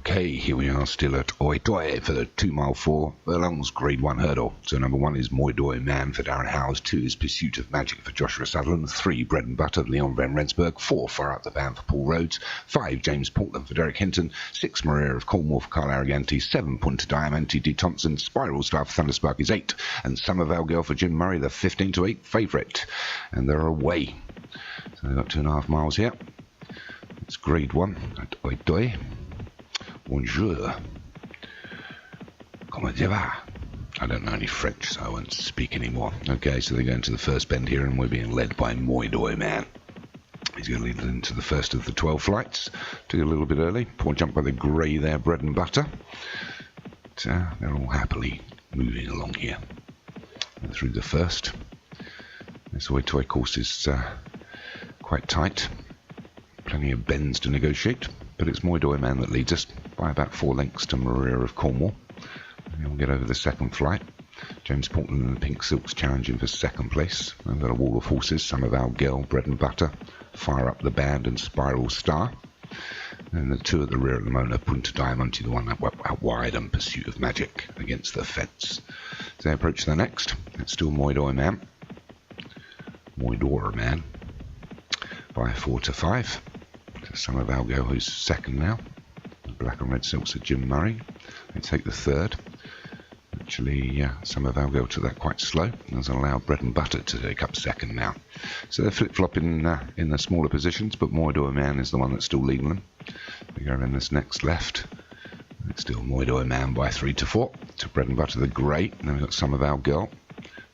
Okay, here we are still at Oi Doi for the 2 mile 4 furlongs Grade 1 hurdle. So number 1 is Moi Doi Man for Darren Howes, 2 is Pursuit of Magic for Joshua Sutherland, 3 Bread and Butter Leon van Rensburg, 4 Far Up the Band for Paul Rhodes, 5 James Portland for Derek Hinton, 6 Maria of Cornwall for Carl Arroganti, 7 Punta Diamante D Thompson, Spiral Star for Thunderspark is 8, and Summervale Girl for Jim Murray, the 15 to 8 favourite. And they're away. So they've got 2.5 miles here. It's Grade 1 at Oi Doi. Bonjour. Comment ça va? I don't know any French, so I won't speak anymore. Okay, so they're going to the first bend here, and we're being led by Moi Doi Man. He's going to lead into the first of the 12 flights. Took a little bit early. Poor jump by the grey there, Bread and Butter. But, they're all happily moving along here. And through the first. This Oi Doi course is quite tight. Plenty of bends to negotiate. But it's Moi Doi Man that leads us by about 4 lengths to Maria of Cornwall. And we'll get over the second flight. James Portland and the Pink Silks challenging for second place. We've got a wall of horses, Summervale Girl, Bread and Butter, Fire Up the Band and Spiral Star. And the 2 at the rear at the moment are Punta Diamante, the one out wide, and Pursuit of Magic against the fence. As they approach the next, it's still Moi Doi Man. Moi Doi Man by 4 to 5. Summervale Girl, who's second now. The black and red silks are Jim Murray. They take the third. Actually, Summervale Girl took that quite slow. Has allowed Bread and Butter to take up second now. So they're flip-flopping in the smaller positions, but Moi Doi Man is the one that's still leading them. We go in this next left. It's still Moi Doi Man by 3 to 4. To Bread and Butter the grey. And then we've got Summervale Girl.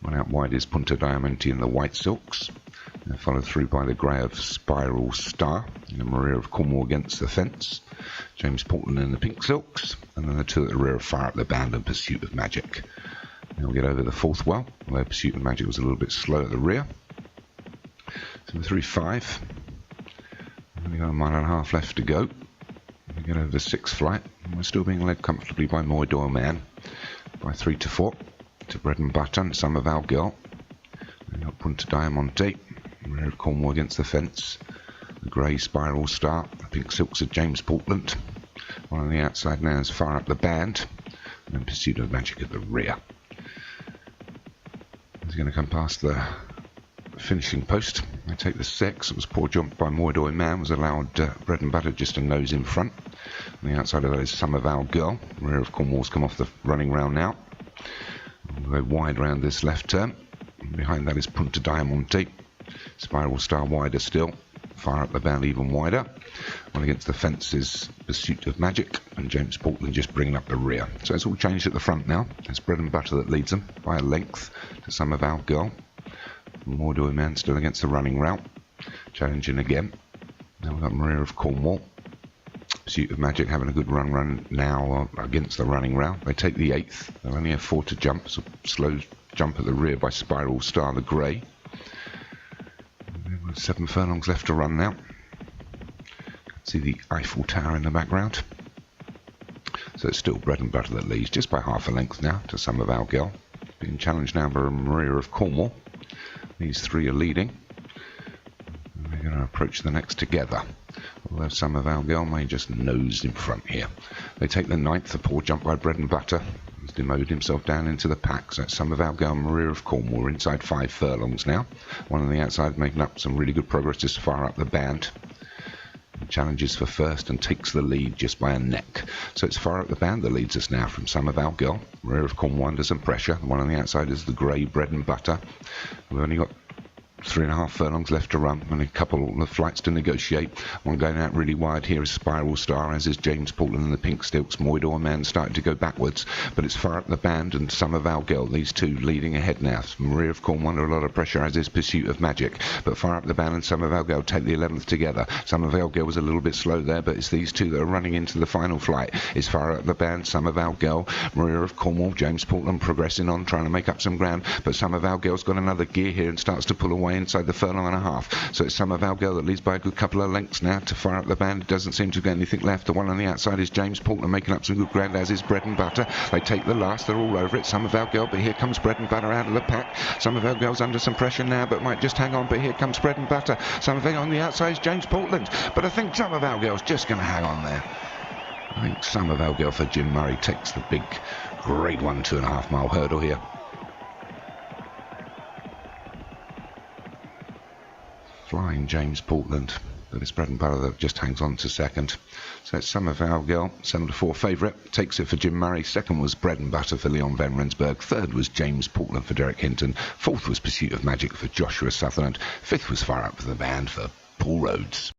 One out wide is Punta Diamante in the white silks. And followed through by the grey of Spiral Star, and Maria of Cornwall against the fence, James Portland in the Pink Silks, and then the 2 at the rear of Fire Up the Band and Pursuit of Magic. Then we'll get over the fourth well, where Pursuit of Magic was a little bit slow at the rear. So we're through 5. We've got 1.5 miles left to go. We get over the 6th flight, and we're still being led comfortably by Moi Doi Man by 3 to 4 to Bread and Butter and Summervale Girl. We've got Punta Diamante, Maria of Cornwall against the fence, the grey Spiral Star, the Pink Silks of James Portland. One on the outside now is Fire Up the Band, and then Pursuit of Magic at the rear. He's going to come past the finishing post. They take the 6. It was poor jump by Moi Doi Man, was allowed Bread and Butter just a nose in front. On the outside of that is Summervale Girl. Maria of Cornwall's come off the running round now. We'll go wide round this left turn. Behind that is Punta Diamante. Spiral Star wider still. Fire Up the Band even wider. One against the fence is Pursuit of Magic, and James Portland just bringing up the rear. So it's all changed at the front now. It's Bread and Butter that leads them by a length to Summervale Girl. Moi Doi Man still against the running route. Challenging again. Now we've got Maria of Cornwall. Pursuit of Magic having a good run now against the running route. They take the 8th. They'll only have 4 to jump. So slow jump at the rear by Spiral Star, the grey. 7 furlongs left to run now. See the Eiffel Tower in the background. So it's still Bread and Butter that leads, just by half a length now to Summervale Girl. Being challenged now by Maria of Cornwall. These 3 are leading. And they're going to approach the next together. Although Summervale Girl may just nose in front here. They take the 9th, a poor jump by Bread and Butter. He's demoted himself down into the pack. So it's Summervale Girl and Maria of Cornwall. We're inside 5 furlongs now. One on the outside making up some really good progress just to Fire Up the Band. Challenges for first and takes the lead just by a neck. So it's Fire Up the Band that leads us now from Summervale Girl. Maria of Cornwall under some pressure. The one on the outside is the grey Bread and Butter. We've only got 3.5 furlongs left to run and a couple of flights to negotiate. One going out really wide here is Spiral Star, as is James Portland and the Pink Silks. Moi Doi Man starting to go backwards, but it's Fire Up the Band and Summervale Girl, these 2 leading ahead now. Maria of Cornwall under a lot of pressure, as is Pursuit of Magic, but Fire Up the Band and Summervale Girl take the 11th together. Summervale Girl was a little bit slow there, but it's these 2 that are running into the final flight. It's Fire Up the Band, Summervale Girl, Maria of Cornwall, James Portland progressing on, trying to make up some ground, but Summervale Girl's got another gear here and starts to pull away inside the furlong and a half. So it's Summervale Girl that leads by a good couple of lengths now to Fire Up the Band. It doesn't seem to have got anything left. The one on the outside is James Portland making up some good ground, as is Bread and Butter. They take the last. They're all over it. Summervale Girl, but here comes Bread and Butter out of the pack. Summervale Girl's under some pressure now, but might just hang on. But here comes Bread and Butter. Summervale on the outside is James Portland. But I think Summervale Girl's just going to hang on there. I think Somervale Girl for Jim Murray takes the big grade 1 2.5 mile hurdle here. Flying James Portland, but it's bread and butter that just hangs on to second. So it's Somervale Girl, 7-4 favourite, takes it for Jim Murray. Second was bread and butter for Leon Van Rensburg. Third was James Portland for Derek Hinton. Fourth was Pursuit of Magic for Joshua Sutherland. Fifth was Fire Up for the Band for Paul Rhodes.